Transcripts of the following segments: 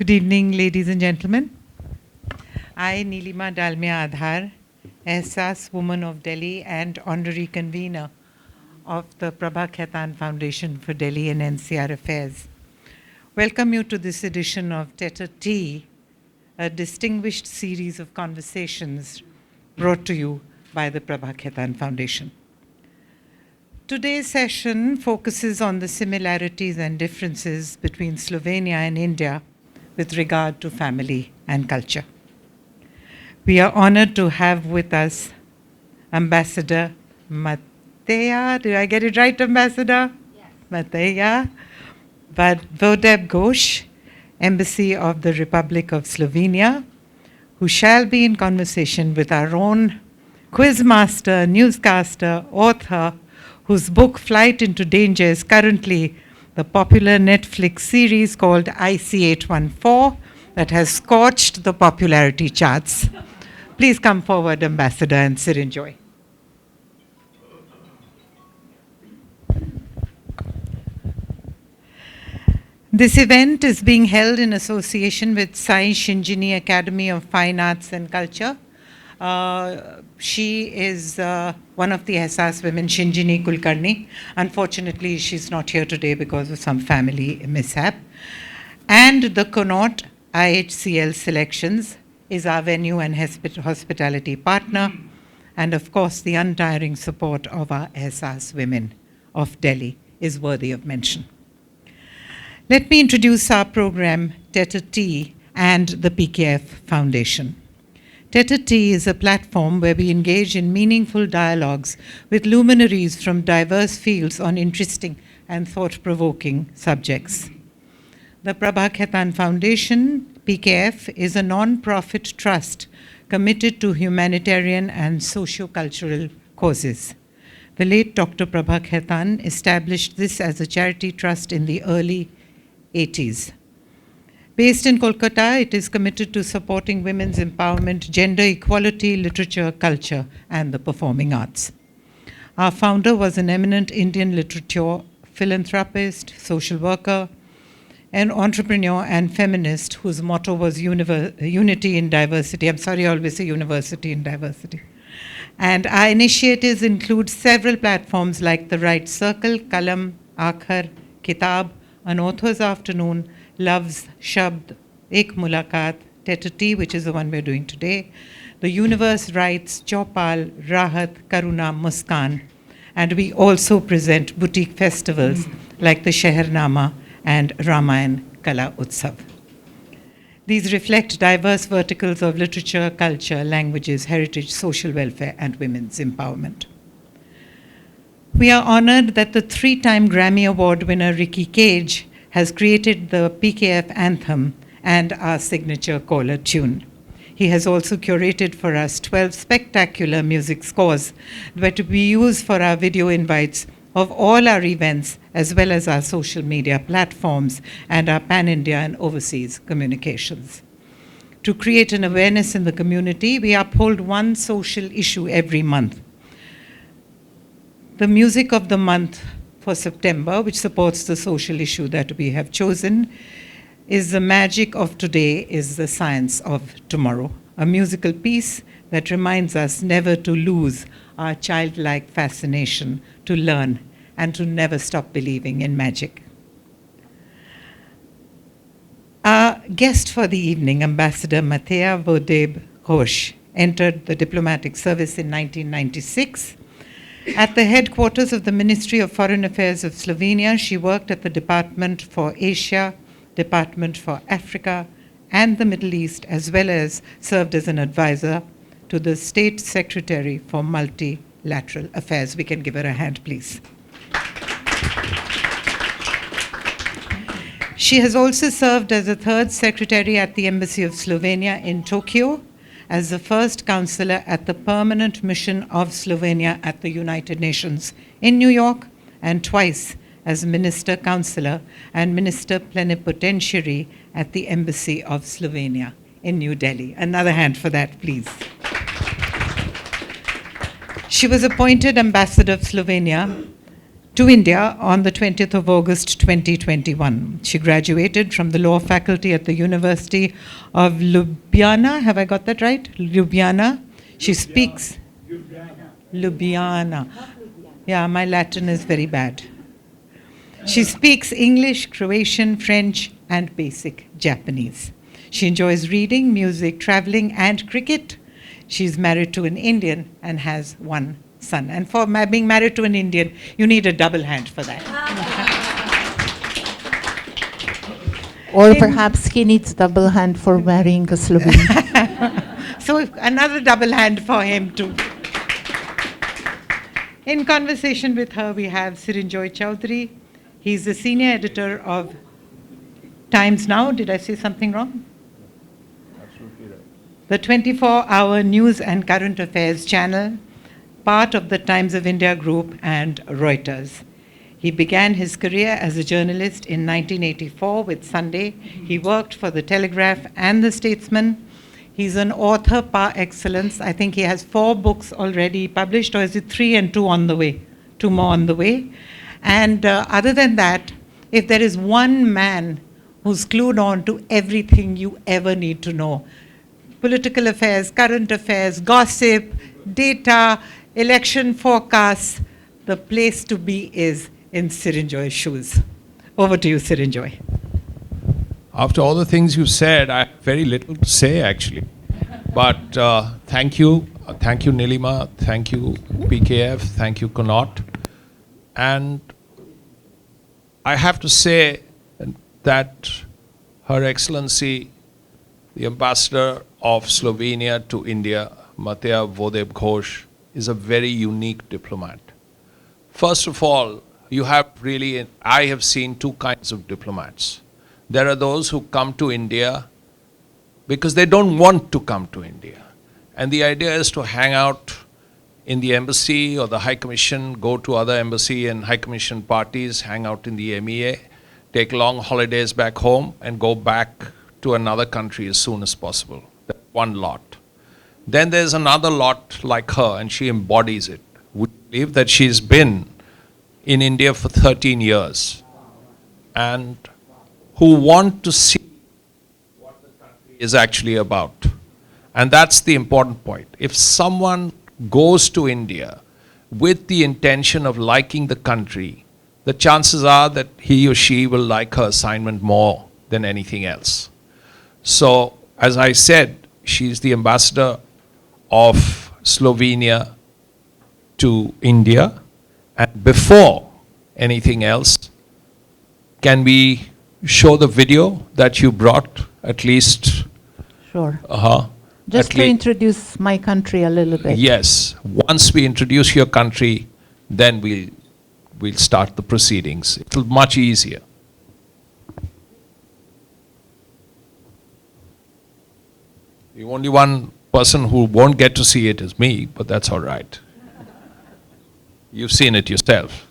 Good evening, ladies and gentlemen. I, Neelima Dalmia Adhar, Ehsaas woman of Delhi and Honorary Convenor of the Prabha Khaitan Foundation for Delhi and NCR Affairs, welcome you to this edition of Tête-à-Tea, a distinguished series of conversations brought to you by the Prabha Khaitan Foundation. Today's session focuses on the similarities and differences between Slovenia and India with regard to family and culture. We are honored to have with us Ambassador Mateja, do I get it right, Ambassador? Yes. Mateja Vodeb Ghosh, Embassy of the Republic of Slovenia, who shall be in conversation with our own quizmaster, newscaster, author, whose book Flight into Danger is currently the popular Netflix series called IC814 that has scorched the popularity charts. Please come forward, Ambassador, and Srinjoy. This event is being held in association with Sai Shinjini Academy of Fine Arts and Culture. She is one of the Ehsaas women, Shinjini Kulkarni. Unfortunately, she's not here today because of some family mishap. And the TheConnaughtIHCL Selections is our venue and hospitality partner. And of course, the untiring support of our Ehsaas women of Delhi is worthy of mention. Let me introduce our program, Tête-à-Tea, and the PKF Foundation. Tête-à-Tea is a platform where we engage in meaningful dialogues with luminaries from diverse fields on interesting and thought-provoking subjects. The Prabha Khaitan Foundation, PKF, is a non-profit trust committed to humanitarian and socio-cultural causes. The late Dr. Prabha Khaitan established this as a charity trust in the early 80s. Based in Kolkata, it is committed to supporting women's empowerment, gender equality, literature, culture, and the performing arts. Our founder was an eminent Indian literature philanthropist, social worker, an entrepreneur and feminist whose motto was unity in diversity. I'm sorry, I always say university in diversity. And our initiatives include several platforms like the Right Circle, Kalam, Akhar, Kitab, An Author's Afternoon, Love's Shabd, Ek Mulakat, Tête-à-Tea, which is the one we're doing today, The Universe Writes, Chaupal, Rahat, Karuna, Muskan, and we also present boutique festivals like the Sheharnama and Ramayan Kala Utsav. These reflect diverse verticals of literature, culture, languages, heritage, social welfare, and women's empowerment. We are honored that the 3-time Grammy Award winner Ricky Cage has created the PKF anthem and our signature caller tune. He has also curated for us 12 spectacular music scores that we use for our video invites of all our events, as well as our social media platforms and our pan-India and overseas communications. To create an awareness in the community, we uphold one social issue every month. The music of the month for September, which supports the social issue that we have chosen, is The Magic of Today is the Science of Tomorrow, a musical piece that reminds us never to lose our childlike fascination, to learn, and to never stop believing in magic. Our guest for the evening, Ambassador Mateja Vodeb Ghosh, entered the diplomatic service in 1996. At the headquarters of the Ministry of Foreign Affairs of Slovenia, she worked at the Department for Asia, Department for Africa, and the Middle East, as well as served as an advisor to the State Secretary for Multilateral Affairs. We can give her a hand, please. She has also served as a third secretary at the Embassy of Slovenia in Tokyo, as the first counselor at the Permanent Mission of Slovenia at the United Nations in New York, and twice as Minister Counselor and Minister Plenipotentiary at the Embassy of Slovenia in New Delhi. Another hand for that, please. She was appointed Ambassador of Slovenia to India on the 20th of August 2021. She graduated from the law faculty at the University of Ljubljana. Have I got that right? Ljubljana. She speaks. Ljubljana. Yeah, my Latin is very bad. She speaks English, Croatian, French, and basic Japanese. She enjoys reading, music, traveling, and cricket. She's married to an Indian and has one son. And for being married to an Indian, you need a double hand for that. Or perhaps he needs double hand for marrying a Slovene. So another double hand for him too. In conversation with her, we have Srinjoy Chowdhury. He's the senior editor of Times Now. Did I say something wrong? Absolutely right. The 24-hour news and current affairs channel, part of the Times of India group and Reuters. He began his career as a journalist in 1984 with Sunday. He worked for the Telegraph and the Statesman. He's an author par excellence. I think he has 4 books already published, or is it 3 and 2 on the way? 2 more on the way. And other than that, if there is one man who's clued on to everything you ever need to know, political affairs, current affairs, gossip, data, election forecasts, the place to be is in Srinjoy's shoes. Over to you, Srinjoy. After all the things you said, I have very little to say actually. But thank you. Thank you, Neelima. Thank you, PKF. Thank you, Connaught. And I have to say that Her Excellency, the Ambassador of Slovenia to India, Mateja Vodeb Ghosh, is a very unique diplomat. First of all, I have seen 2 kinds of diplomats. There are those who come to India because they don't want to come to India. And the idea is to hang out in the embassy or the High Commission, go to other embassy and High Commission parties, hang out in the MEA, take long holidays back home and go back to another country as soon as possible. That's one lot. Then there's another lot like her, and she embodies it. Would you believe that she's been in India for 13 years and who want to see what the country is actually about. And that's the important point. If someone goes to India with the intention of liking the country, the chances are that he or she will like her assignment more than anything else. So, as I said, she's the ambassador of Slovenia to India. And before anything else, can we show the video that you brought at least? Sure. Just to introduce my country a little bit. Yes. Once we introduce your country, then we'll start the proceedings. It'll be much easier. The only one person who won't get to see it is me, but that's all right. You've seen it yourself.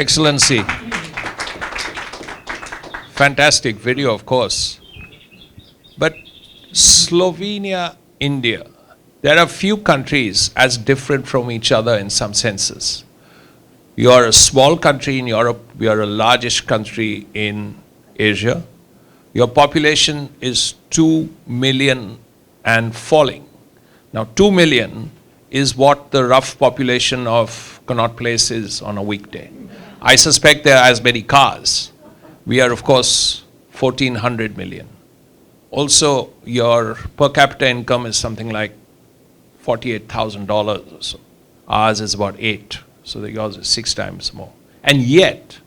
Excellency. Fantastic video, of course. But Slovenia, India, there are few countries as different from each other in some senses. You are a small country in Europe, we are a largest country in Asia. Your population is 2 million and falling. Now 2 million is what the rough population of Connaught Place is on a weekday. I suspect there are as many cars. We are of course 1400 million. Also your per capita income is something like $48,000 or so. Ours is about 8. So yours is 6 times more. And yet,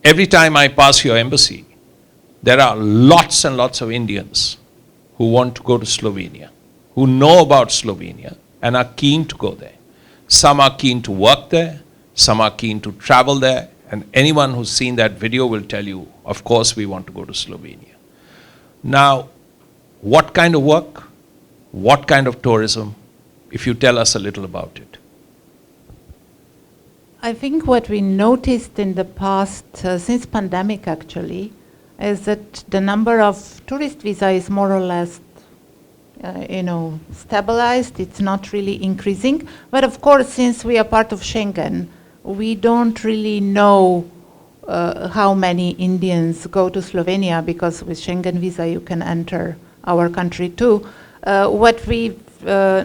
every time I pass your embassy, there are lots and lots of Indians who want to go to Slovenia, who know about Slovenia and are keen to go there. Some are keen to work there, some are keen to travel there, and anyone who's seen that video will tell you, of course we want to go to Slovenia. Now, what kind of work? What kind of tourism? If you tell us a little about it. I think what we noticed in the past, since pandemic actually, is that the number of tourist visa is more or less, stabilized. It's not really increasing. But of course, since we are part of Schengen, we don't really know how many Indians go to Slovenia, because with Schengen visa you can enter our country too. What we've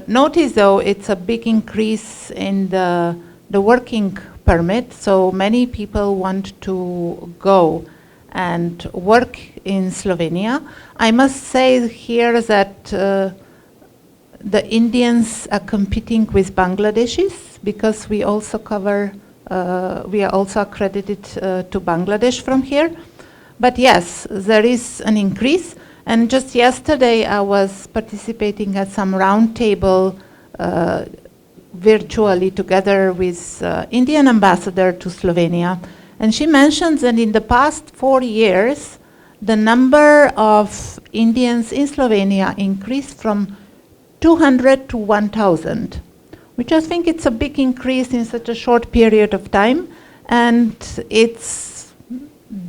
noticed though, it's a big increase in the working permit. So many people want to go and work in Slovenia. I must say here that the Indians are competing with Bangladeshis, because we also cover, we are also accredited to Bangladesh from here. But yes, there is an increase. And just yesterday I was participating at some roundtable virtually together with Indian ambassador to Slovenia. And she mentions that in the past 4 years, the number of Indians in Slovenia increased from 200 to 1,000, which I think it's a big increase in such a short period of time. And it's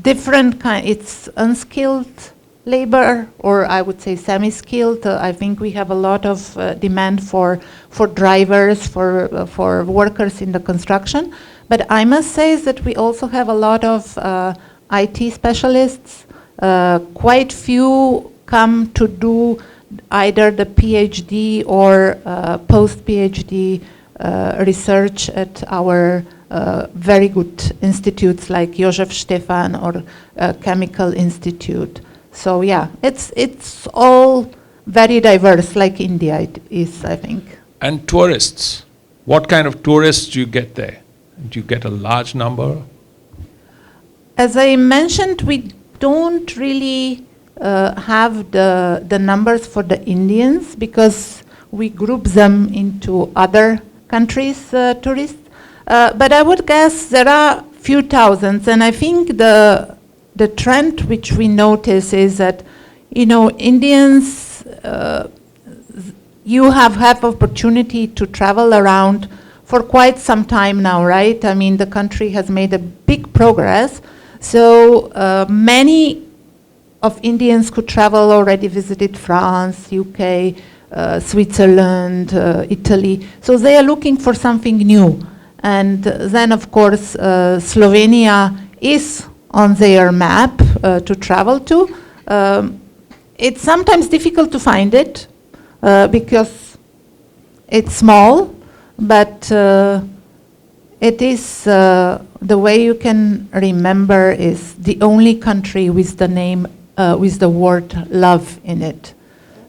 different it's unskilled labor, or I would say semi-skilled. I think we have a lot of demand for drivers, for workers in the construction. But I must say that we also have a lot of IT specialists. Quite few come to do either the PhD or post-PhD research at our very good institutes like Jožef Stefan or Chemical Institute. So yeah, it's all very diverse, like India it is, I think. And tourists, what kind of tourists do you get there? Do you get a large number? As I mentioned, we don't really have the numbers for the Indians, because we group them into other countries' tourists. But I would guess there are few thousands, and I think the trend which we notice is that, Indians, you have opportunity to travel around for quite some time now, right? I mean, the country has made a big progress. So many of Indians could travel already, visited France, UK, Switzerland, Italy. So they are looking for something new. And then, of course, Slovenia is on their map to travel to. It's sometimes difficult to find it because it's small, but it is, the way you can remember, is the only country with the name, with the word love in it.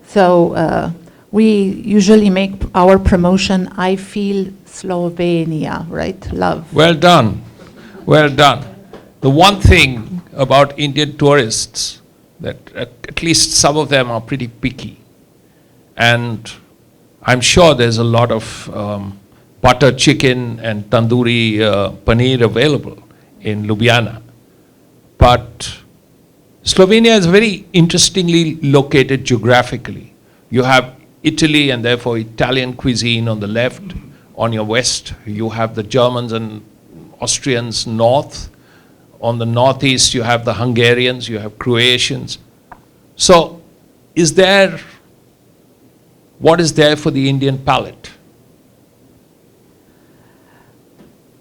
So we usually make our promotion, I feel Slovenia, right? Love. Well done. Well done. The one thing about Indian tourists, that at least some of them are pretty picky. And I'm sure there's a lot of butter chicken and tandoori paneer available in Ljubljana. But Slovenia is very interestingly located geographically. You have Italy and therefore Italian cuisine on the left. On your west, you have the Germans and Austrians north. On the northeast, you have the Hungarians, you have Croatians. So, what is there for the Indian palate?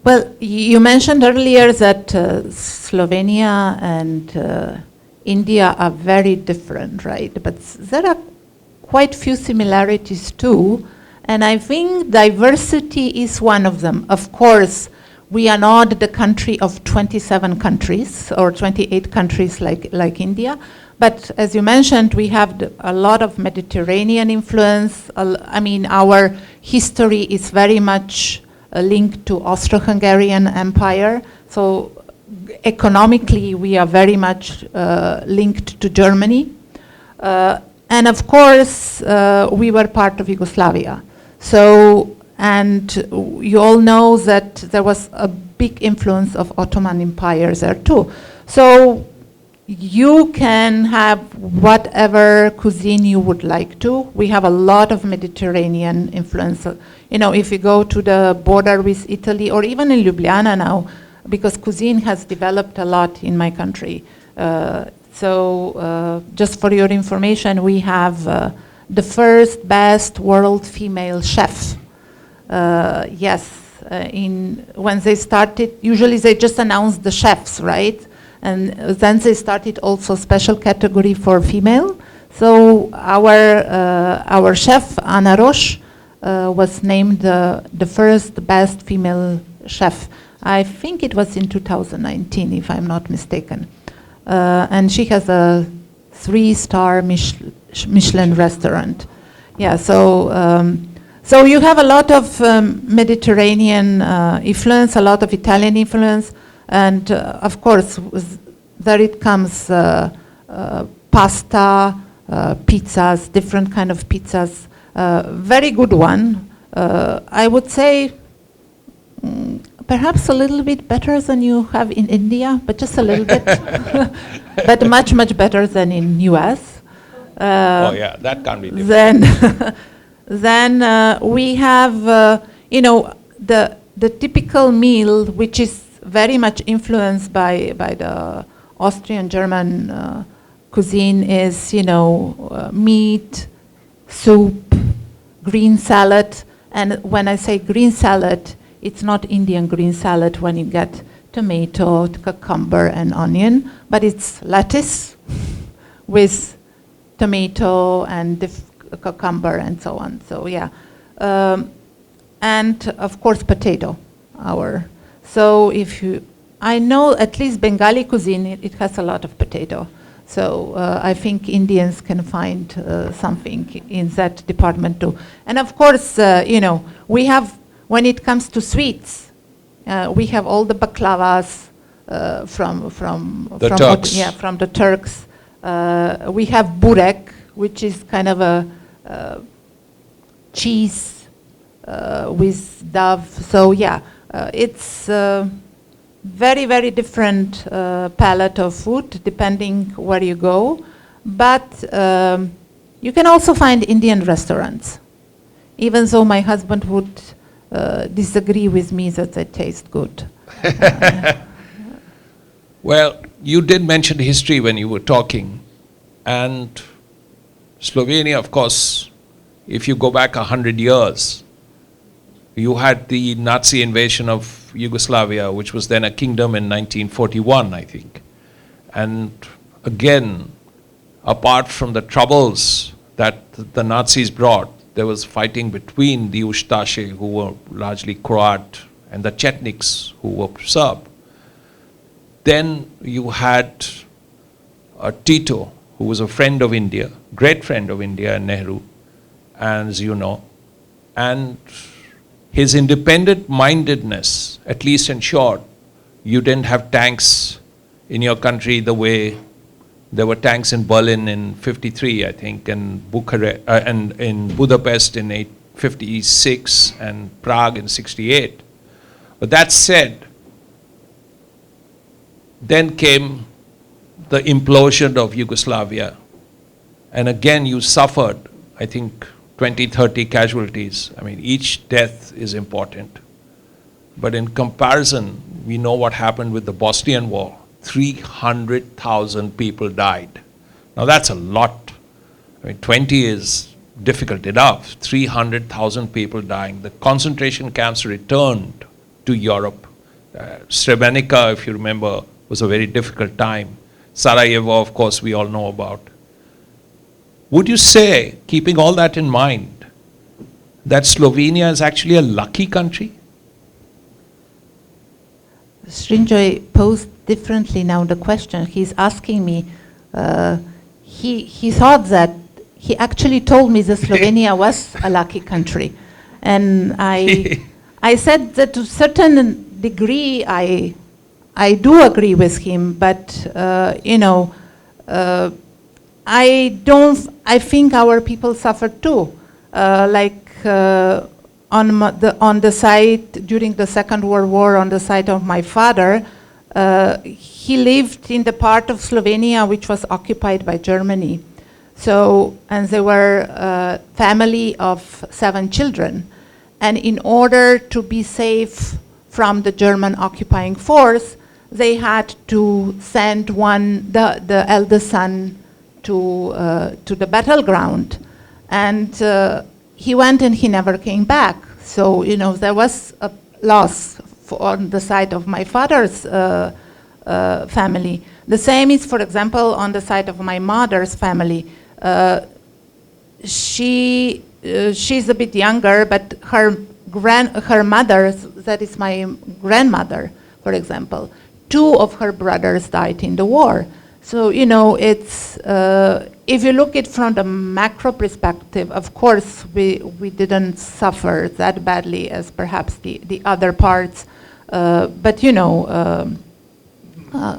Well, you mentioned earlier that Slovenia and India are very different, right? But there are quite few similarities too, and I think diversity is one of them. Of course, we are not the country of 27 countries or 28 countries like India, but as you mentioned, we have a lot of Mediterranean influence. I mean, our history is very much linked to Austro-Hungarian Empire, so economically we are very much linked to Germany. And of course, we were part of Yugoslavia. So, and you all know that there was a big influence of Ottoman Empire there too. So you can have whatever cuisine you would like to. We have a lot of Mediterranean influence. You know, if you go to the border with Italy or even in Ljubljana now, because cuisine has developed a lot in my country. So just for your information, we have the first best world female chef. When they started, usually they just announced the chefs, right? And then they started also special category for female. So our chef, Anna Roche, was named the first best female chef. I think it was in 2019, if I'm not mistaken. And she has a 3-star Michelin restaurant. Yeah, so you have a lot of Mediterranean influence, a lot of Italian influence, and of course, there it comes pasta, pizzas, different kind of pizzas. Very good one. I would say perhaps a little bit better than you have in India, but just a little bit. But much, much better than in US. Oh yeah, that can't be different. Then we have, you know, the typical meal, which is very much influenced by the Austrian-German cuisine, is, you know, meat, soup, green salad. And when I say green salad, it's not Indian green salad when you get tomato, cucumber, and onion, but it's lettuce with tomato and cucumber and so on. So yeah, and of course potato. So if you, I know at least Bengali cuisine, it has a lot of potato. So I think Indians can find something in that department too. And of course, you know, we have, when it comes to sweets, we have all the baklavas from the Turks. Yeah, from the Turks. We have burek, which is kind of a cheese with dove. So yeah, it's very, very different palette of food depending where you go. But you can also find Indian restaurants, even though my husband would disagree with me that they taste good. Well, you did mention history when you were talking, and Slovenia, of course, if you go back 100 years, you had the Nazi invasion of Yugoslavia, which was then a kingdom in 1941, I think. And again, apart from the troubles that the Nazis brought, there was fighting between the Ustaše, who were largely Croat, and the Chetniks, who were Serb. Then you had Tito, who was a friend of India, great friend of India and Nehru, as you know. And his independent-mindedness at least ensured you didn't have tanks in your country the way there were tanks in Berlin in 53, I think, and Bucharest, and in Budapest in 56, and Prague in 68. But that said, then came the implosion of Yugoslavia, and again you suffered, I think, 20, 30 casualties. I mean, each death is important. But in comparison, we know what happened with the Bosnian War. 300,000 people died. Now that's a lot. I mean, 20 is difficult enough. 300,000 people dying. The concentration camps returned to Europe. Srebrenica, if you remember, was a very difficult time. Sarajevo, of course, we all know about. Would you say, keeping all that in mind, that Slovenia is actually a lucky country? Srinjoy posed differently now the question. He's asking me, he thought that, he actually told me that Slovenia was a lucky country. And I said that to a certain degree I do agree with him, but I think our people suffered too. On the side, during the Second World War, on the side of my father, he lived in the part of Slovenia which was occupied by Germany. So, and they were a family of 7 children. And in order to be safe from the German occupying force, they had to send the eldest son to the battleground. And he went and he never came back. So, there was a loss on the side of my father's family. The same is, for example, on the side of my mother's family. She's a bit younger, but her mother, that is my grandmother, for example, 2 of her brothers died in the war. So, it's, if you look at it from the macro perspective, of course, we didn't suffer that badly as perhaps the other parts. But,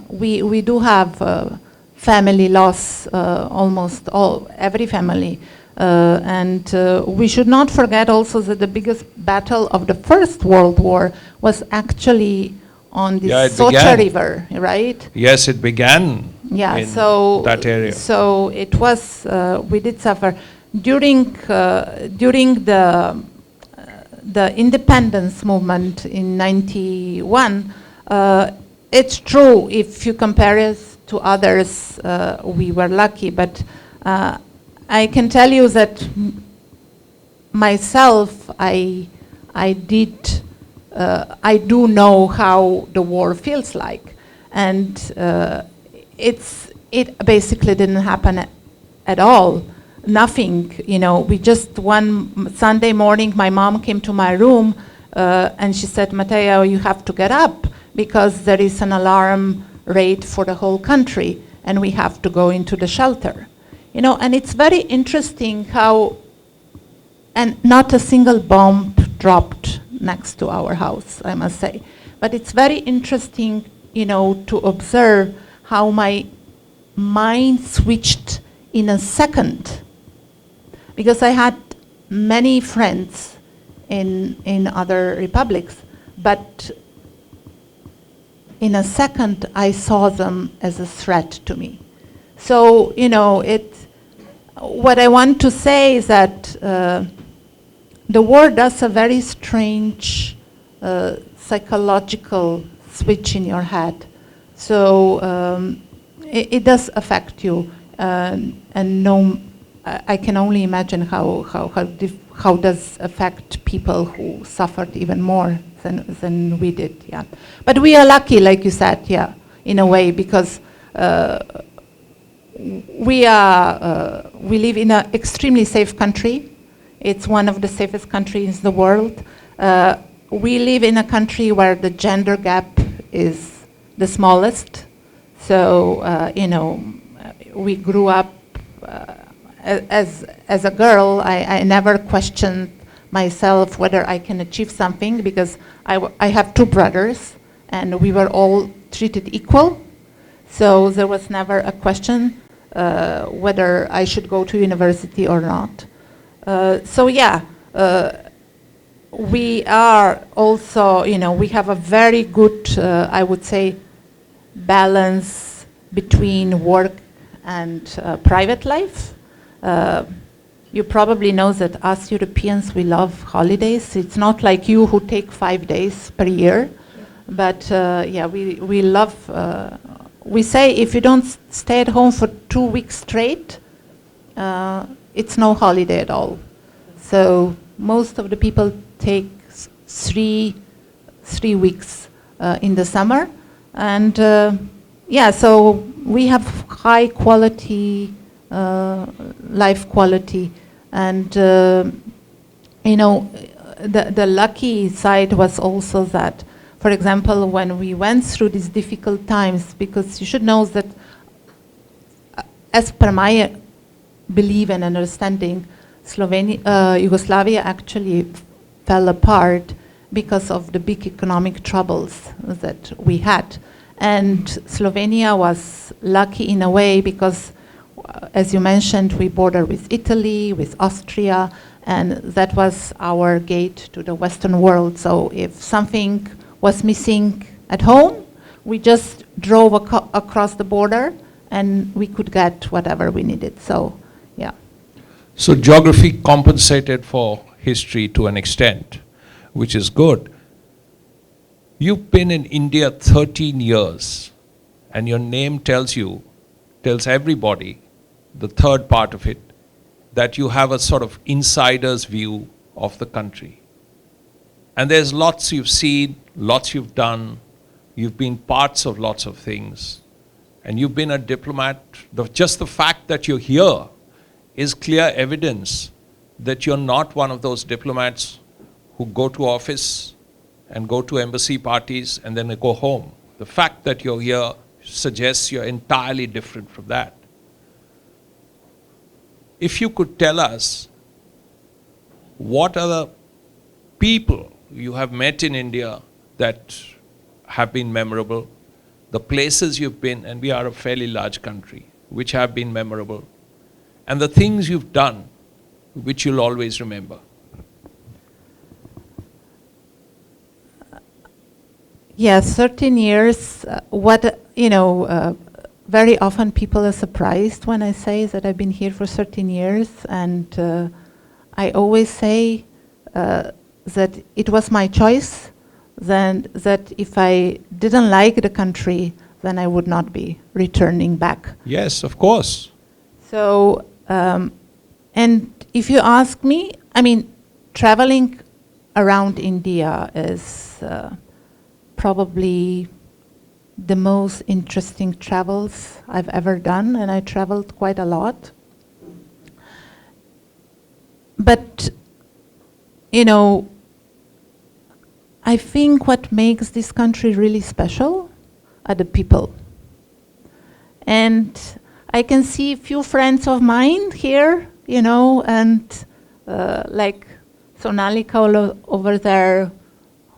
we do have family loss, almost every family. And we should not forget also that the biggest battle of the First World War was actually on the Socha River, right? Yes, it began in that area. So it was, we did suffer. During the independence movement in 91, it's true, if you compare us to others, we were lucky, but I can tell you that myself, I do know how the war feels like, and it basically didn't happen at all. Nothing, we just one Sunday morning, my mom came to my room and she said, Mateja, you have to get up because there is an alarm rate for the whole country and we have to go into the shelter. And it's very interesting how, and not a single bomb dropped next to our house, I must say. But it's very interesting, to observe how my mind switched in a second. Because I had many friends in other republics, but in a second I saw them as a threat to me. So, what I want to say is that the war does a very strange psychological switch in your head. So it does affect you, and I can only imagine how does affect people who suffered even more than we did. Yeah, but we are lucky, like you said, yeah, in a way, because we live in an extremely safe country. It's one of the safest countries in the world. We live in a country where the gender gap is the smallest. So, we grew up as a girl. I never questioned myself whether I can achieve something because I have 2 brothers and we were all treated equal. So there was never a question whether I should go to university or not. So yeah, we are also, we have a very good, I would say, balance between work and private life. You probably know that us Europeans, we love holidays. It's not like you who take 5 days per year. But yeah, we love, we say if you don't stay at home for 2 weeks straight, it's no holiday at all. So most of the people take 3 weeks in the summer. And yeah, so we have high quality, life quality. And you know, the lucky side was also that, for example, when we went through these difficult times, because you should know that as per my belief and understanding, Yugoslavia actually fell apart because of the big economic troubles that we had. And Slovenia was lucky in a way because, as you mentioned, we border with Italy, with Austria, and that was our gate to the Western world. So if something was missing at home, we just drove across the border and we could get whatever we needed. So, yeah. So geography compensated for history to an extent, which is good. You've been in India 13 years, and your name tells everybody, the third part of it, that you have a sort of insider's view of the country. And there's lots you've seen, lots you've done, you've been parts of lots of things, and you've been a diplomat. Just the fact that you're here is clear evidence that you're not one of those diplomats who go to office and go to embassy parties and then they go home. The fact that you're here suggests you're entirely different from that. If you could tell us, what are the people you have met in India that have been memorable, the places you've been, and we are a fairly large country, which have been memorable, and the things you've done, which you'll always remember? Yes, 13 years. Very often people are surprised when I say that I've been here for 13 years, and I always say that it was my choice, then that if I didn't like the country, then I would not be returning back. Yes, of course. So, and if you ask me, I mean, traveling around India is probably the most interesting travels I've ever done, and I traveled quite a lot. But, I think what makes this country really special are the people. And I can see a few friends of mine here, and like Sonalika over there.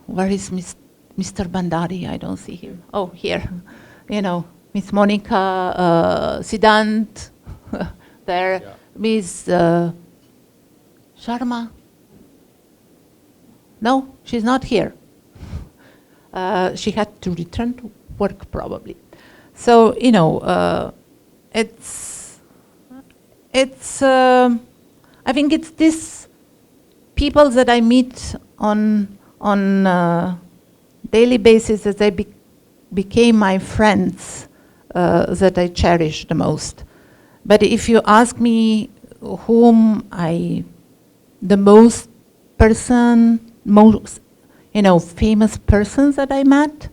Where is Mr. Bandari? I don't see him. Oh, here. Miss Monika, Siddhant, there. Yeah. Miss Sharma. No, she's not here. She had to return to work probably. So, I think it's these people that I meet on daily basis that they became my friends that I cherish the most. But if you ask me whom the most famous persons that I met,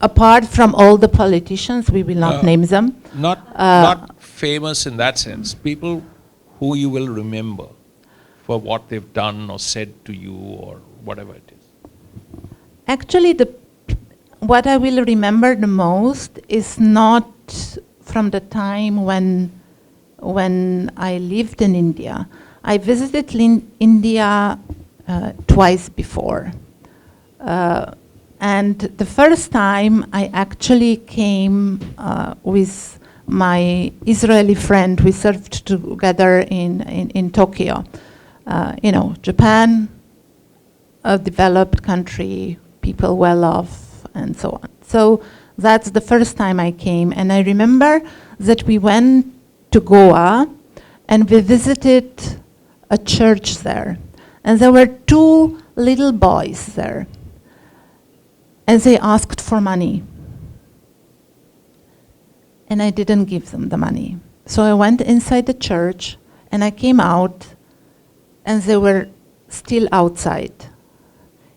apart from all the politicians, we will not name them. Not famous in that sense. People who you will remember for what they've done or said to you or whatever it is. Actually, what I will remember the most is not from the time when I lived in India. I visited India twice before. And the first time I actually came with my Israeli friend. We served together in Tokyo. Japan, a developed country, people well off, and so on. So that's the first time I came. And I remember that we went to Goa and we visited a church there. And there were two little boys there. and they asked for money. And I didn't give them the money. So I went inside the church, and I came out, and they were still outside.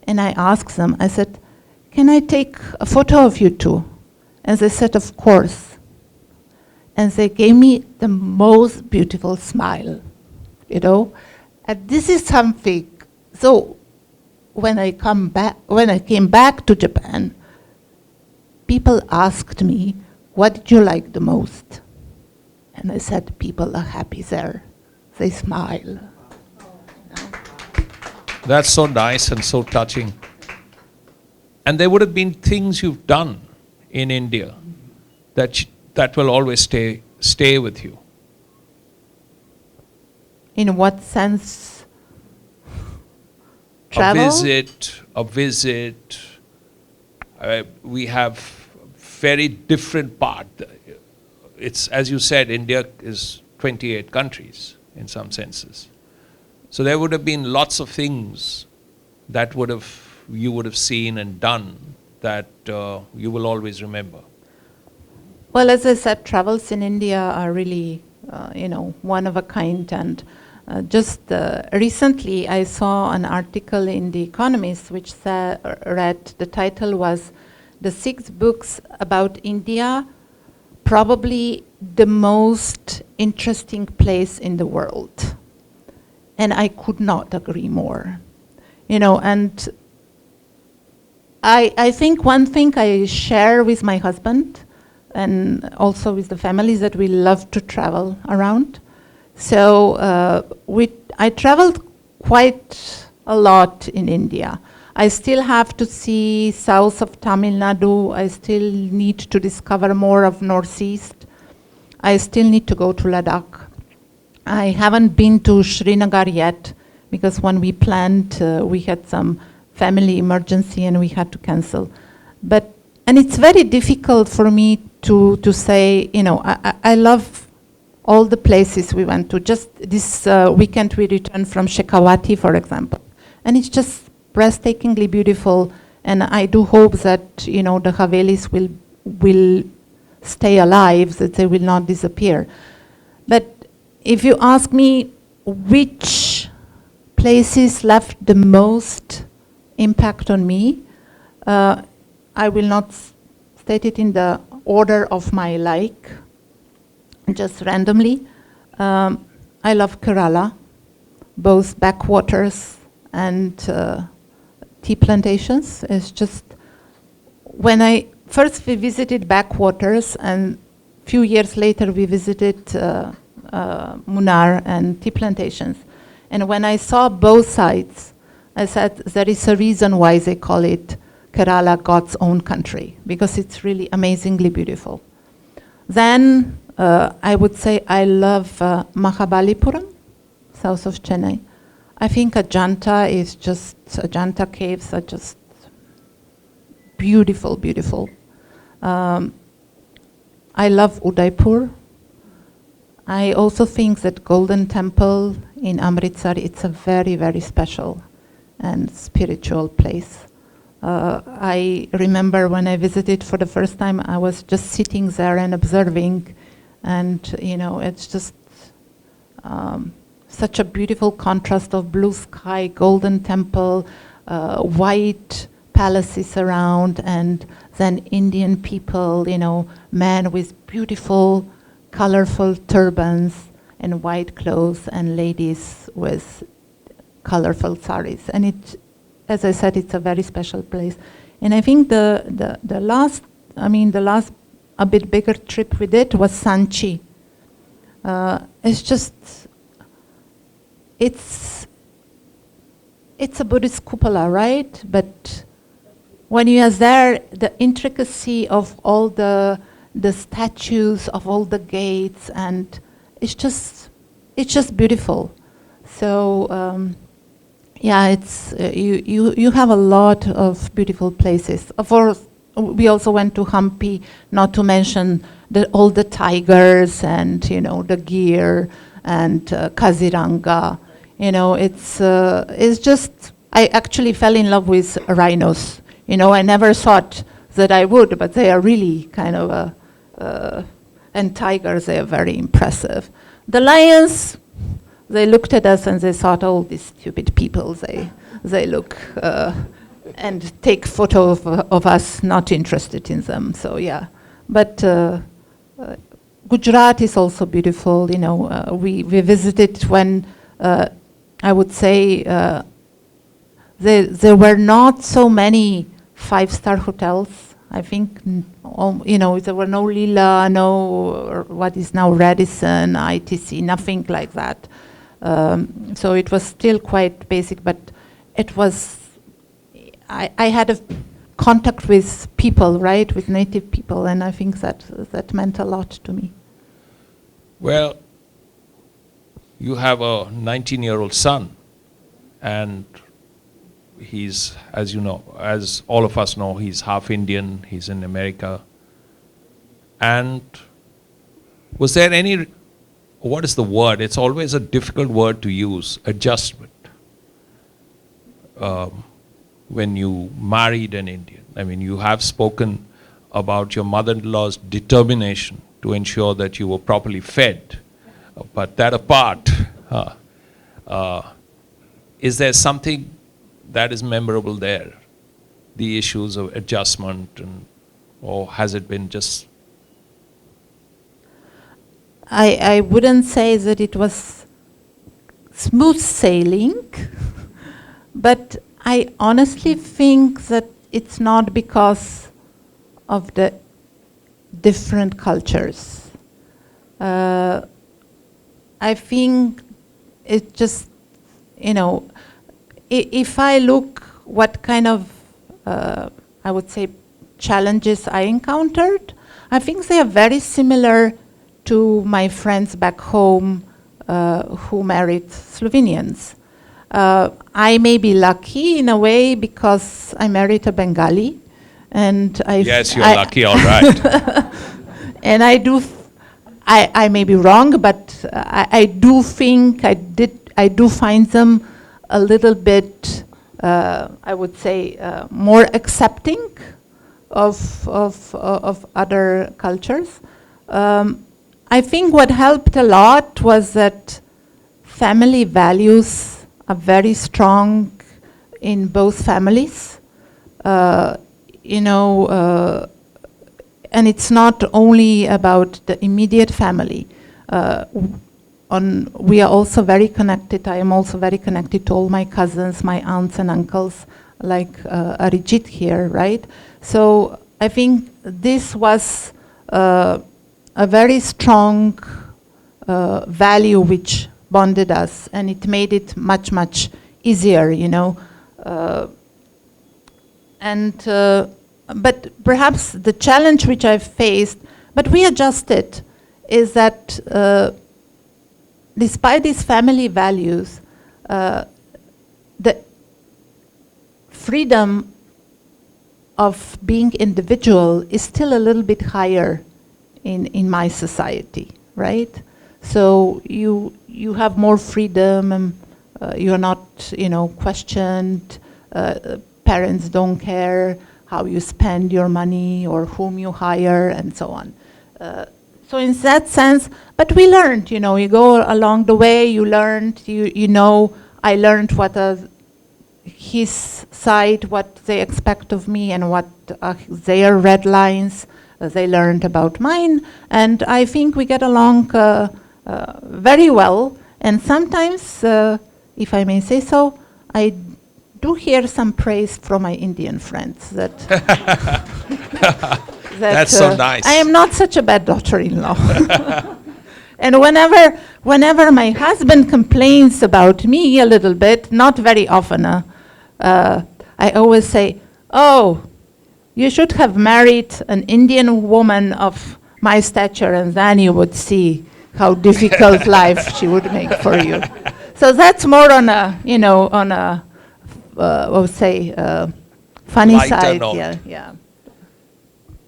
And I asked them, I said, "Can I take a photo of you two?" And they said, "Of course." And they gave me the most beautiful smile, you know. And this is something. So when I came back to Japan, people asked me, "What did you like the most?" And I said, "People are happy there. They smile." That's so nice and so touching. And there would have been things you've done in India that will always stay with you. In what sense? Travel? A visit. We have very different part. It's, as you said, India is 28 countries in some senses. So there would have been lots of things that you would have seen and done that you will always remember. Well, as I said, travels in India are really, one of a kind. And just recently, I saw an article in The Economist which read, the title was, "The 6 books about India, probably the most interesting place in the world." And I could not agree more. And I think one thing I share with my husband and also with the family is that we love to travel around. So I traveled quite a lot in India. I still have to see south of Tamil Nadu. I still need to discover more of Northeast. I still need to go to Ladakh. I haven't been to Srinagar yet because when we planned, we had some family emergency and we had to cancel. And it's very difficult for me to say, I love all the places we went to. Just this weekend we returned from Shekhawati, for example. And it's just breathtakingly beautiful. And I do hope that, the Havelis will stay alive, that they will not disappear. But if you ask me which places left the most impact on me, I will not state it in the order of my like, just randomly. I love Kerala, both backwaters and tea plantations. It's just, when we visited backwaters, and a few years later we visited Munnar and tea plantations. And when I saw both sides, I said there is a reason why they call it Kerala God's own country, because it's really amazingly beautiful. Then I would say I love Mahabalipuram, south of Chennai. I think Ajanta caves are just beautiful, beautiful. I love Udaipur. I also think that Golden Temple in Amritsar, it's a very, very special and spiritual place. I remember when I visited for the first time, I was just sitting there and observing, and it's just such a beautiful contrast of blue sky, Golden Temple, white palaces around, and then Indian people, men with beautiful, colorful turbans and white clothes, and ladies with colorful saris. And as I said, it's a very special place. And I think the last a bit bigger trip we did was Sanchi. It's a Buddhist cupola, right? But when you are there, the intricacy of all the statues, of all the gates, and it's just beautiful. So it's you have a lot of beautiful places. Of course, we also went to Hampi, not to mention all the tigers and the deer and Kaziranga. It's just, I actually fell in love with rhinos. I never thought that I would, but they are really kind of and tigers, they are very impressive. The lions, they looked at us and they thought, oh, these stupid people, they look and take photos of us, not interested in them. So yeah, but Gujarat is also beautiful. We visited when I would say there were not so many 5-star hotels. I think, there were no Lila, no what is now Radisson, ITC, nothing like that. So it was still quite basic, but it was, I had a contact with people, right, with native people, and I think that meant a lot to me. Well, you have a 19-year-old son, and he's, as you know, as all of us know, he's half Indian, he's in America. And was there any, what is the word? It's always a difficult word to use, adjustment, when you married an Indian. I mean, you have spoken about your mother-in-law's determination to ensure that you were properly fed. But that apart, is there something that is memorable there? The issues of adjustment, or has it been just... I wouldn't say that it was smooth sailing, but I honestly think that it's not because of the different cultures. I think it just, if I look what kind of, I would say, challenges I encountered, I think they are very similar to my friends back home who married Slovenians. I may be lucky in a way because I married a Bengali, and Yes, you're lucky, all right. And I may be wrong, but I do think I do find them a little bit, I would say, more accepting of other cultures. I think what helped a lot was that family values are very strong in both families. And it's not only about the immediate family. We are also very connected. I am also very connected to all my cousins, my aunts and uncles, like Arijit here, right? So I think this was a very strong value which bonded us, and it made it much, much easier, but perhaps the challenge which I've faced, but we adjusted, is that despite these family values, the freedom of being individual is still a little bit higher in my society, right? So you have more freedom, and you're not, questioned. Parents don't care how you spend your money or whom you hire and so on. So in that sense, but we learned, you go along the way, you learned, I learned what his side, what they expect of me, and what their red lines. They learned about mine, and I think we get along very well. And sometimes, if I may say so, I do hear some praise from my Indian friends that, That's so nice. I am not such a bad daughter-in-law. And whenever my husband complains about me a little bit, not very often, I always say, oh, you should have married an Indian woman of my stature, and then you would see how difficult life she would make for you. So that's more on a, I would say, funny Lighter side. note. Yeah.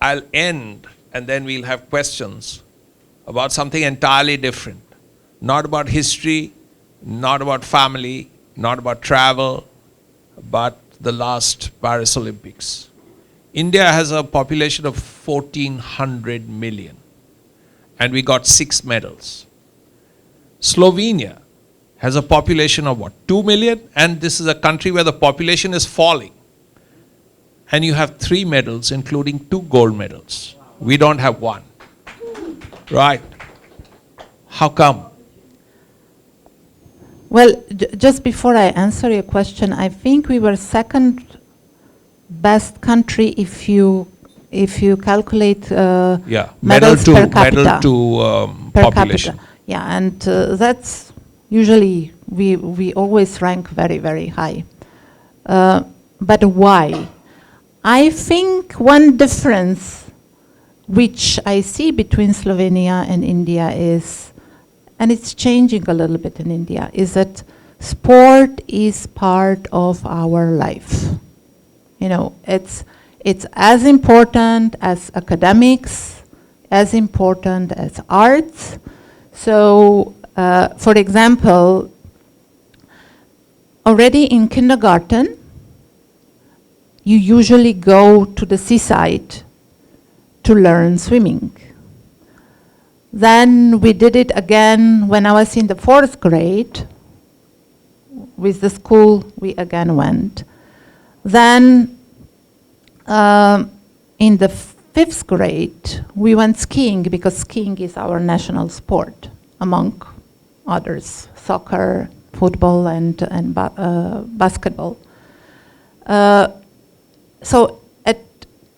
I'll end, and then we'll have questions about something entirely different. Not about history, not about family, not about travel, but the last Paris Olympics. India has a population of 1400 million and we got 6 medals. Slovenia has a population of what, 2 million, and this is a country where the population is falling. And you have 3 medals, including 2 gold medals. We don't have 1. Right. How come? Well, just before I answer your question, I think we were second best country if you calculate medals per capita. Medal to Per population. capita. Yeah, and that's usually we always rank very, very high. But why? I think one difference which I see between Slovenia and India is, and it's changing a little bit in India, is that sport is part of our life. You know, it's as important as academics, as important as arts. So, for example, already in kindergarten, you usually go to the seaside to learn swimming. Then we did it again when I was in the 4th grade. With the school, we again went. Then in the 5th grade, we went skiing because skiing is our national sport, among others, soccer, football, and basketball. So at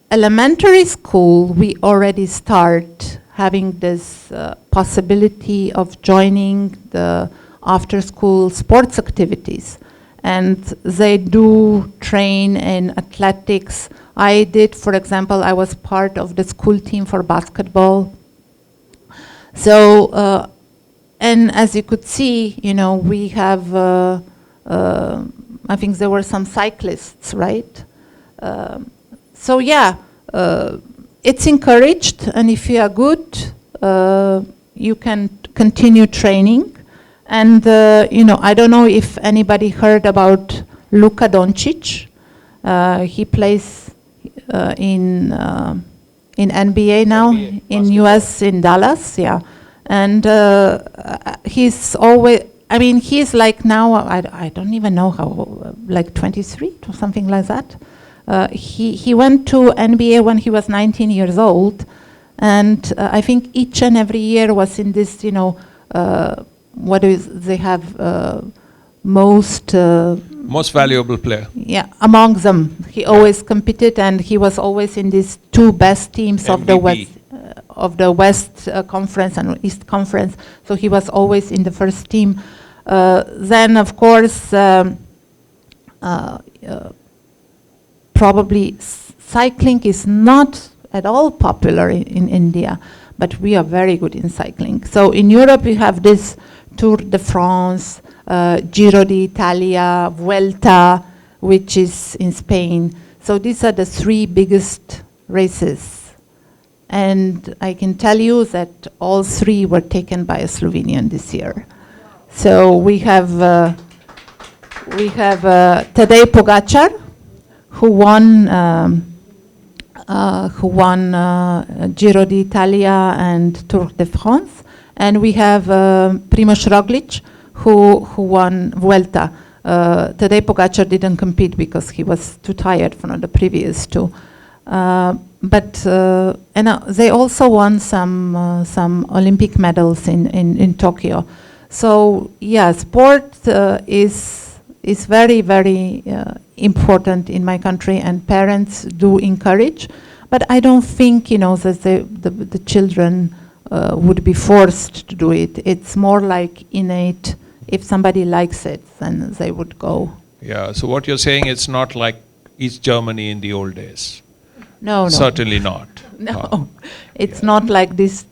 elementary school, we already start having this possibility of joining the after-school sports activities. And they do train in athletics. I did, for example, I was part of the school team for basketball. So, and as you could see, you know, we have, I think there were some cyclists, right? So yeah, it's encouraged, and if you are good, you can continue training. And you know, I don't know if anybody heard about Luka Doncic. He plays in NBA now, NBA, in US, in Dallas, yeah. And he's always, I mean, he's like now, I don't even know how, like 23 or something like that. He went to NBA when he was 19 years old, and I think each and every year was in this, you know, what is they have most valuable player. Yeah, among them, he always competed, and he was always in these 2 best teams of the West Conference and East Conference. So he was always in the first team. Then, of course, probably cycling is not at all popular in India, but we are very good in cycling. So in Europe, we have this Tour de France, Giro d'Italia, Vuelta, which is in Spain. So these are the 3 biggest races. And I can tell you that all 3 were taken by a Slovenian this year. So we have Tadej Pogačar, who won Giro d'Italia and Tour de France, and we have Primož Roglič, who won Vuelta. Tadej Pogačar didn't compete because he was too tired from the previous 2. But they also won some Olympic medals in Tokyo. So yeah, sport is very, very important in my country, and parents do encourage. But I don't think, you know, that the children would be forced to do it. It's more like innate. If somebody likes it, then they would go. Yeah, so what you're saying, it's not like East Germany in the old days. No. Certainly not. No, it's not like this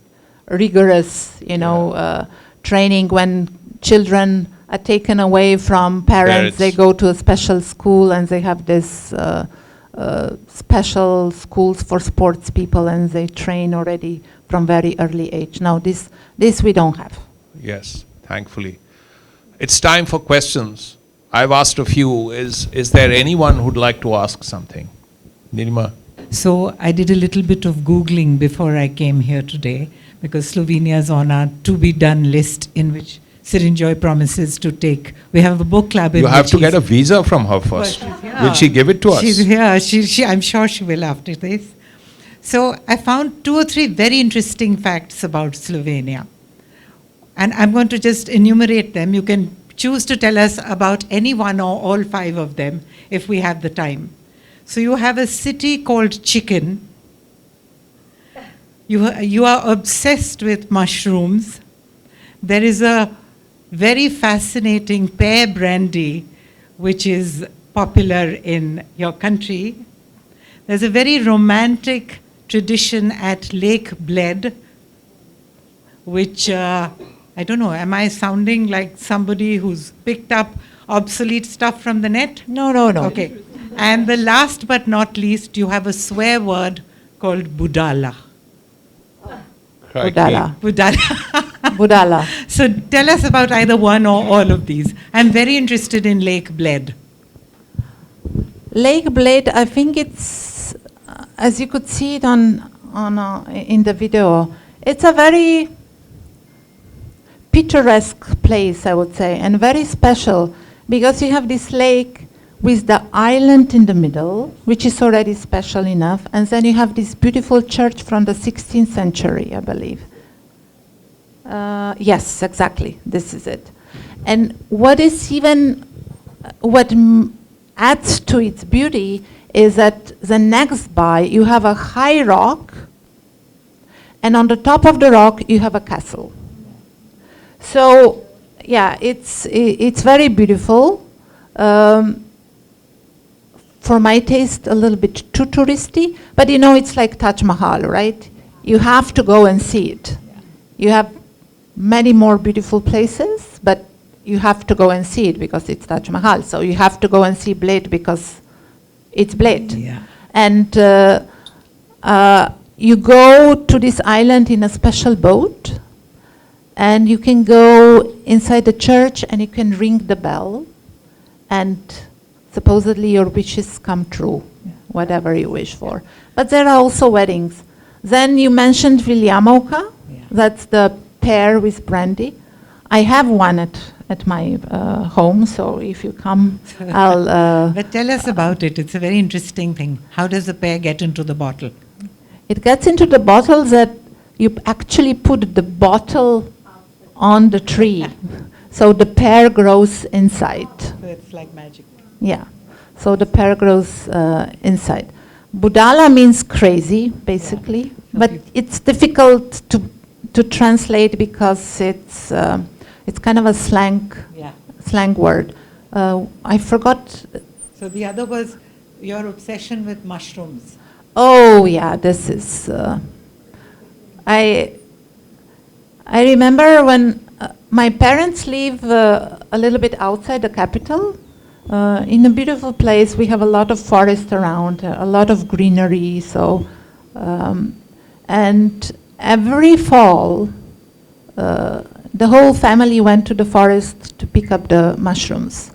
rigorous, you know, training when children are taken away from parents. They go to a special school, and they have this special schools for sports people, and they train already from very early age. Now this we don't have. Yes, thankfully. It's time for questions. I've asked a few. Is there anyone who'd like to ask something? Neelima? So I did a little bit of Googling before I came here today, because Slovenia is on our to-be-done list, in which Srinjoy promises to take. We have a book club in You have which to get a visa from her first. Will she give it to us? She's here. I'm sure she will after this. So I found 2 or 3 very interesting facts about Slovenia. And I'm going to just enumerate them. You can choose to tell us about any one or all 5 of them if we have the time. So you have a city called Chicken. You are obsessed with mushrooms. There is a very fascinating pear brandy which is popular in your country. There's a very romantic tradition at Lake Bled, which, I don't know, am I sounding like somebody who's picked up obsolete stuff from the net? No. Okay. And the last but not least, you have a swear word called Budala. Budala. Budala. Budala. So tell us about either one or all of these. I'm very interested in Lake Bled. Lake Blade, I think it's, as you could see it in the video, it's a very picturesque place, I would say, and very special, because you have this lake with the island in the middle, which is already special enough, and then you have this beautiful church from the 16th century, I believe. Yes, exactly, this is it. And what adds to its beauty is that the next by you have a high rock, and on the top of the rock you have a castle. So yeah, it's very beautiful. For my taste, a little bit too touristy, but you know, it's like Taj Mahal, right? You have to go and see it. You have many more beautiful places, but you have to go and see it because it's Taj Mahal. So you have to go and see Bled because it's Bled. Yeah. And you go to this island in a special boat, and you can go inside the church and you can ring the bell, and supposedly your wishes come true, whatever you wish for. But there are also weddings. Then you mentioned Viljamovka. That's the pear with brandy. I have one at my home, so if you come, I'll... But tell us about it. It's a very interesting thing. How does the pear get into the bottle? It gets into the bottle that you actually put the bottle on the tree. So the pear grows inside. So it's like magic. Yeah. So the pear grows inside. Budala means crazy, basically. But it's difficult to translate because it's kind of a slang word. I forgot. So the other was your obsession with mushrooms. Oh yeah, this is. I remember when my parents live a little bit outside the capital, in a beautiful place. We have a lot of forest around, a lot of greenery. So, and every fall, the whole family went to the forest to pick up the mushrooms.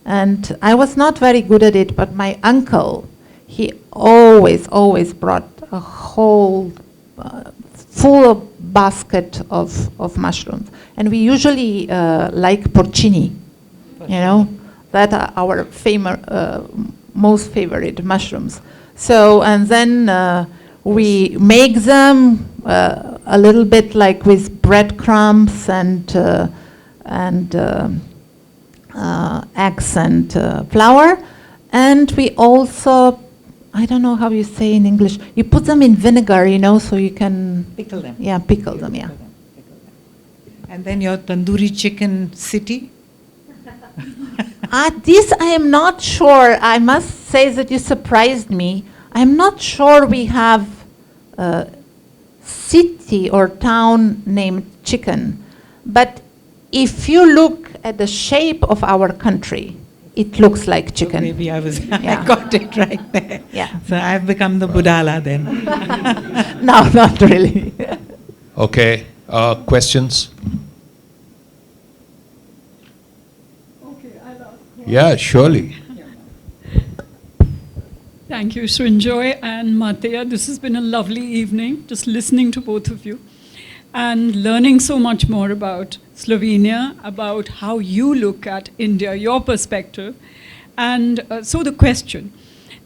And I was not very good at it, but my uncle, he always brought a whole full basket of mushrooms. And we usually like porcini, you know, that are our most favorite mushrooms. So, and then we make them a little bit like with breadcrumbs and eggs and flour. And we also, I don't know how you say in English, you put them in vinegar, you know, so you can... Pickle them. Yeah, pickle them, yeah. And then your tandoori chicken city? This I am not sure. I must say that you surprised me. I'm not sure we have a city or town named Chicken. But if you look at the shape of our country, it looks like chicken. So maybe I got it right there. Yeah. So I've become the Budala then. No, not really. Okay, questions? Okay, I'll ask. Yeah, surely. Thank you, Srinjoy and Mateja. This has been a lovely evening, just listening to both of you and learning so much more about Slovenia, about how you look at India, your perspective. And so the question,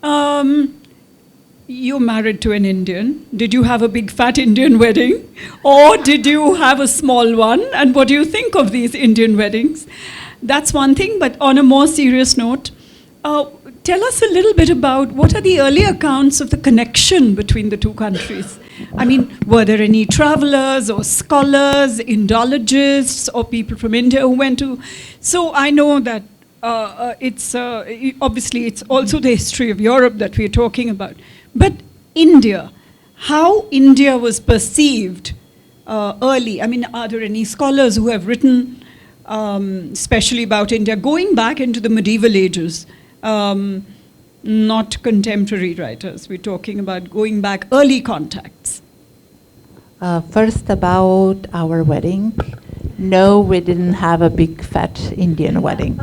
you're married to an Indian. Did you have a big fat Indian wedding? Or did you have a small one? And what do you think of these Indian weddings? That's one thing, but on a more serious note, tell us a little bit about what are the early accounts of the connection between the two countries? I mean, were there any travelers or scholars, Indologists, or people from India who went to? So I know that obviously it's also the history of Europe that we're talking about. But India, how India was perceived early? I mean, are there any scholars who have written especially about India, going back into the medieval ages? Not contemporary writers. We're talking about going back early contacts. First, about our wedding. No, we didn't have a big fat Indian wedding.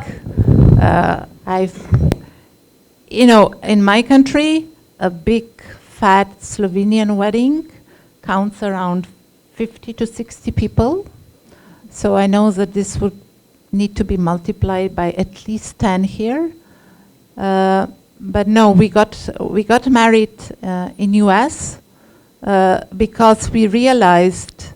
In my country, a big fat Slovenian wedding counts around 50 to 60 people. So I know that this would need to be multiplied by at least 10 here. But no, we got married in US because we realized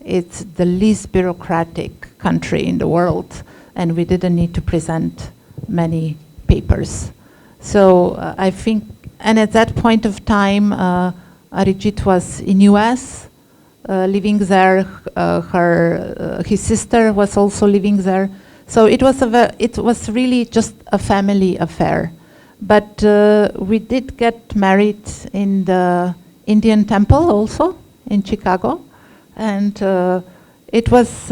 it's the least bureaucratic country in the world, and we didn't need to present many papers. So I think, and at that point of time, Arijit was in US, living there. His sister was also living there. So it was really just a family affair. But we did get married in the Indian temple also in Chicago, and it was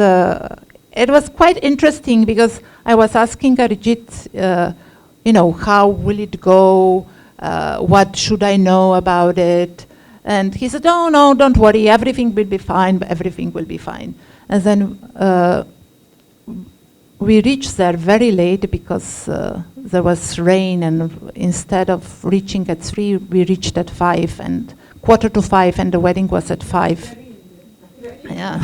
quite interesting because I was asking Arijit, how will it go? What should I know about it? And he said, "Oh no, don't worry, everything will be fine. Everything will be fine." And then we reached there very late because there was rain, and instead of reaching at 3, we reached at 5 and 4:45, and the wedding was at 5. Yeah.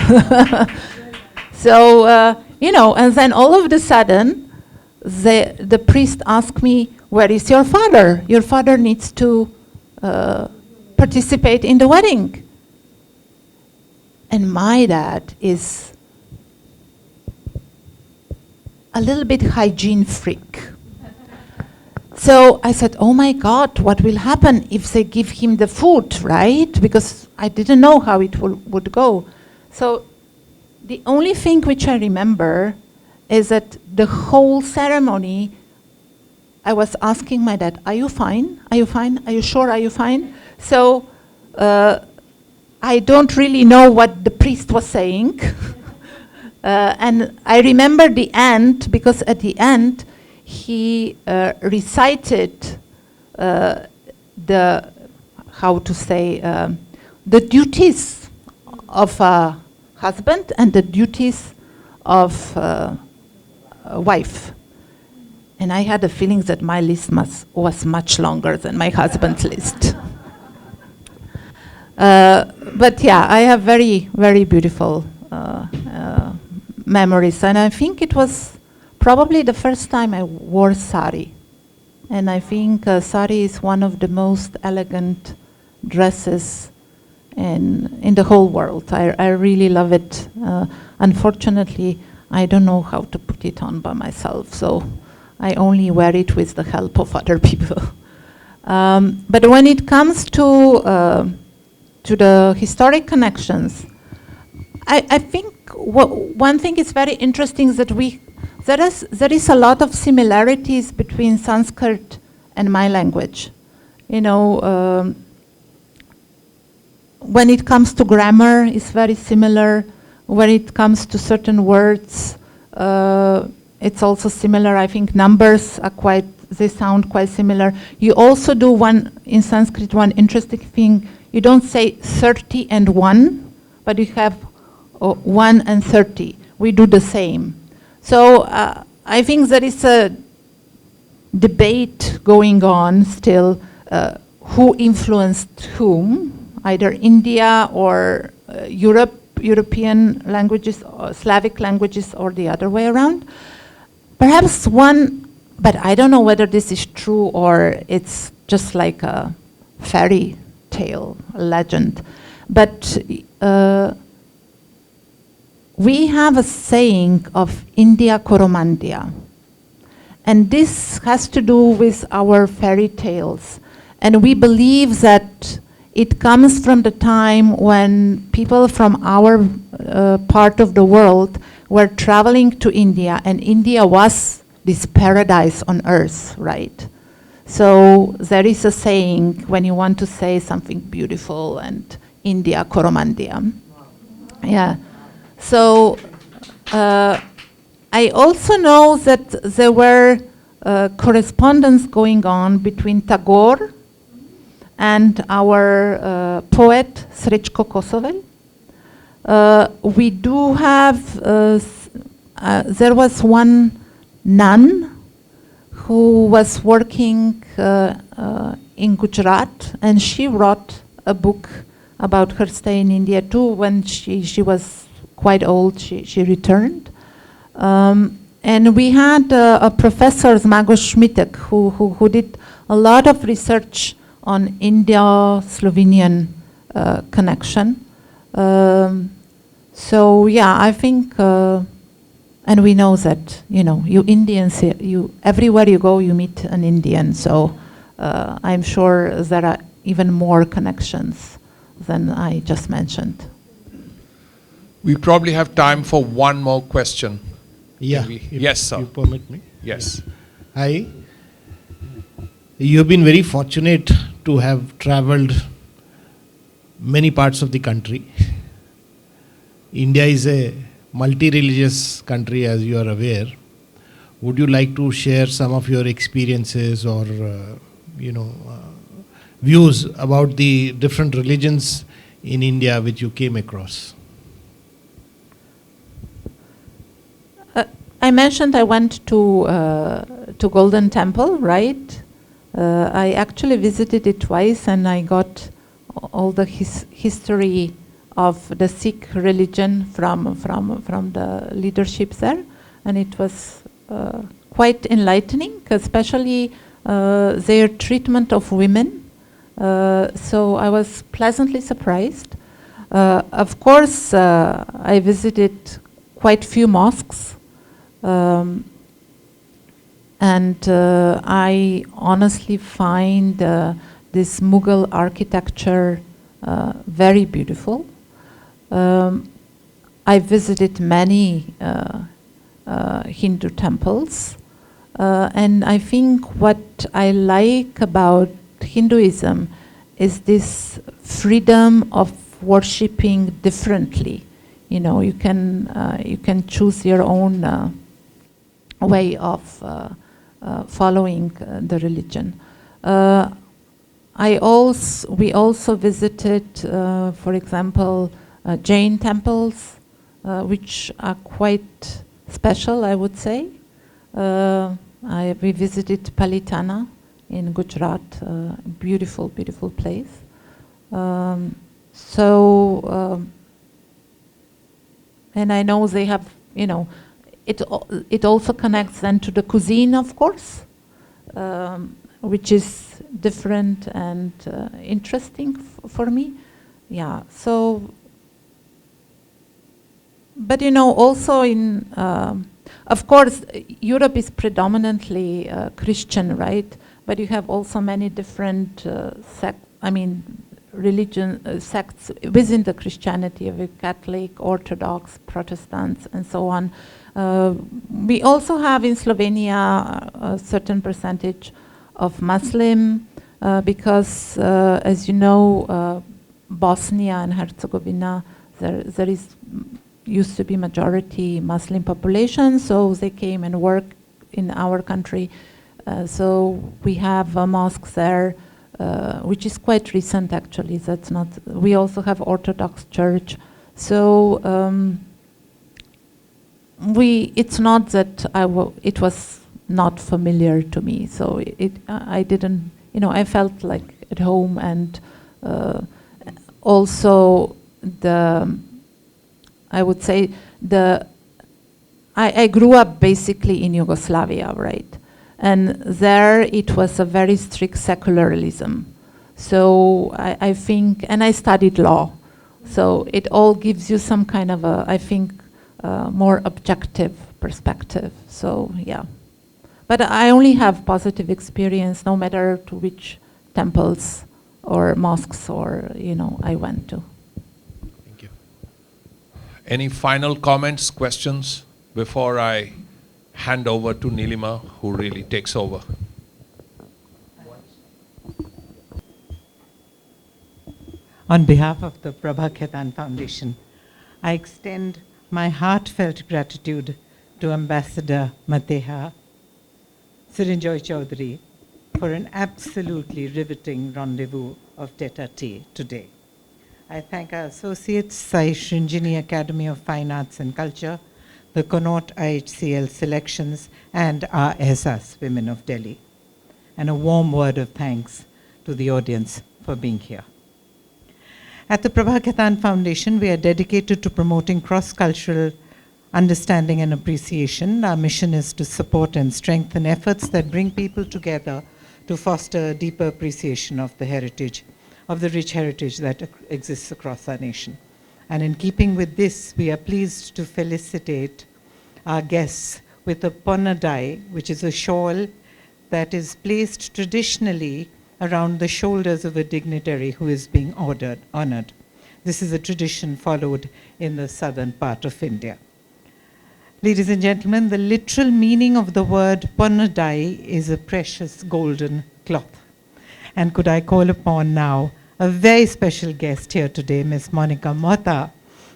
So, and then all of a sudden, the priest asked me, "Where is your father? Your father needs to participate in the wedding." And my dad is a little bit hygiene freak. So I said, "Oh my God, what will happen if they give him the food, right?" Because I didn't know how it would go. So the only thing which I remember is that the whole ceremony, I was asking my dad, "Are you fine? Are you fine? Are you sure? Are you fine?" So I don't really know what the priest was saying. And I remember the end, because at the end, he recited the duties of a husband and the duties of a wife. And I had a feeling that my list was much longer than my husband's list. But yeah, I have very, very beautiful memories. And I think it was probably the first time I wore sari. And I think sari is one of the most elegant dresses in the whole world. I really love it. Unfortunately, I don't know how to put it on by myself, so I only wear it with the help of other people. But when it comes to the historic connections, I think one thing is very interesting is that there is a lot of similarities between Sanskrit and my language. When it comes to grammar, it's very similar. When it comes to certain words, it's also similar. I think numbers are they sound quite similar. You also do in Sanskrit, one interesting thing. You don't say 30 and 1, but you have 1 and 30. We do the same. So I think there is a debate going on still who influenced whom, either India or European languages, or Slavic languages, or the other way around. Perhaps one, but I don't know whether this is true or it's just like a fairy tale, a legend. But we have a saying of India Koromandia. And this has to do with our fairy tales. And we believe that it comes from the time when people from our part of the world were traveling to India, and India was this paradise on earth, right? So there is a saying when you want to say something beautiful, and India Koromandia. Yeah. So I also know that there were correspondence going on between Tagore and our poet Srečko Kosovel. We do have, there was one nun who was working in Gujarat, and she wrote a book about her stay in India too. When she was quite old, she returned. And we had a professor, Zmago Šmitek, who did a lot of research on India-Slovenian connection. So yeah, I think, and we know that, you know, you Indians, everywhere you go, you meet an Indian. So I'm sure there are even more connections than I just mentioned. We probably have time for one more question. Yeah. Yes, sir. You permit me? Yes. Hi. You have been very fortunate to have traveled many parts of the country. India is a multi-religious country, as you are aware. Would you like to share some of your experiences or, views about the different religions in India which you came across? I mentioned I went to Golden Temple, right? I actually visited it twice, and I got all the history of the Sikh religion from the leadership there, and it was quite enlightening, especially their treatment of women. So I was pleasantly surprised. Of course, I visited quite few mosques. And I honestly find this Mughal architecture very beautiful. I visited many Hindu temples, and I think what I like about Hinduism is this freedom of worshipping differently. You know, you can choose your own way of following the religion. We also visited, for example, Jain temples, which are quite special, I would say. We visited Palitana in Gujarat, beautiful, beautiful place. And I know they have, it also connects then to the cuisine, of course, which is different and interesting for me. Yeah, so, but also in, of course, Europe is predominantly Christian, right? But you have also many different sects within the Christianity, of Catholic, Orthodox, Protestants, and so on. We also have in Slovenia a certain percentage of Muslim, because, as you know, Bosnia and Herzegovina, there used to be majority Muslim population, so they came and worked in our country. So we have mosques there, which is quite recent actually. That's not. We also have Orthodox Church. So it's not that it was not familiar to me. So it I felt like at home, and also I would say I grew up basically in Yugoslavia, right? And there it was a very strict secularism. So I think, and I studied law, so it all gives you some kind of I think, more objective perspective. So yeah. But I only have positive experience, no matter to which temples or mosques or, I went to. Thank you. Any final comments, questions before I hand over to Neelima, who really takes over? On behalf of the Prabha Khaitan Foundation, I extend my heartfelt gratitude to Ambassador Mateja Srinjoy Chowdhury for an absolutely riveting rendezvous of Tête-à-Tea today. I thank our associates, Shinjini Academy of Fine Arts and Culture, the TheConnaughtIHCL selections, and our Ehsaas women of Delhi. And a warm word of thanks to the audience for being here. At the Prabha Khaitan Foundation, we are dedicated to promoting cross-cultural understanding and appreciation. Our mission is to support and strengthen efforts that bring people together to foster a deeper appreciation of the heritage, of the rich heritage that exists across our nation. And in keeping with this, we are pleased to felicitate our guests with a ponadai, which is a shawl that is placed traditionally around the shoulders of a dignitary who is being honored. This is a tradition followed in the southern part of India. Ladies and gentlemen, the literal meaning of the word ponadai is a precious golden cloth. And could I call upon now a very special guest here today, Ms. Monika Mohta,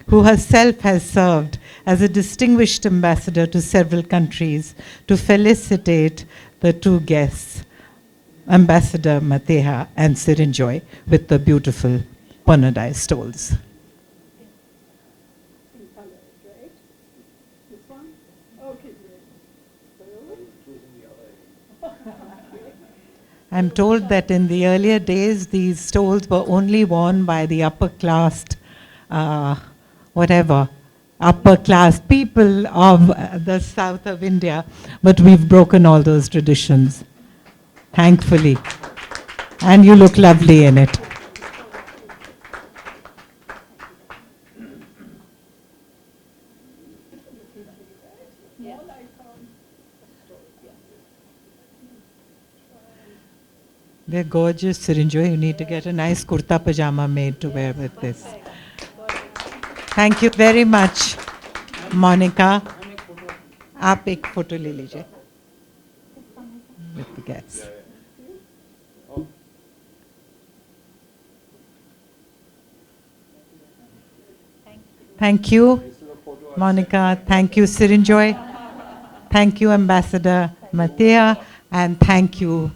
who herself has served as a distinguished ambassador to several countries, to felicitate the two guests, Ambassador Mateja and Srinjoy, with the beautiful ponadai stoles. I'm told that in the earlier days, these stoles were only worn by the upper class, upper class people of the south of India, but we've broken all those traditions, thankfully. And you look lovely in it. They're gorgeous, Srinjoy. You need to get a nice kurta pajama made to wear with this. Thank you very much, Monika. आप एक photo ले लीजिए with the guests. Thank you, Monika. Thank you, Srinjoy. Thank you, Ambassador Mateja. And thank you,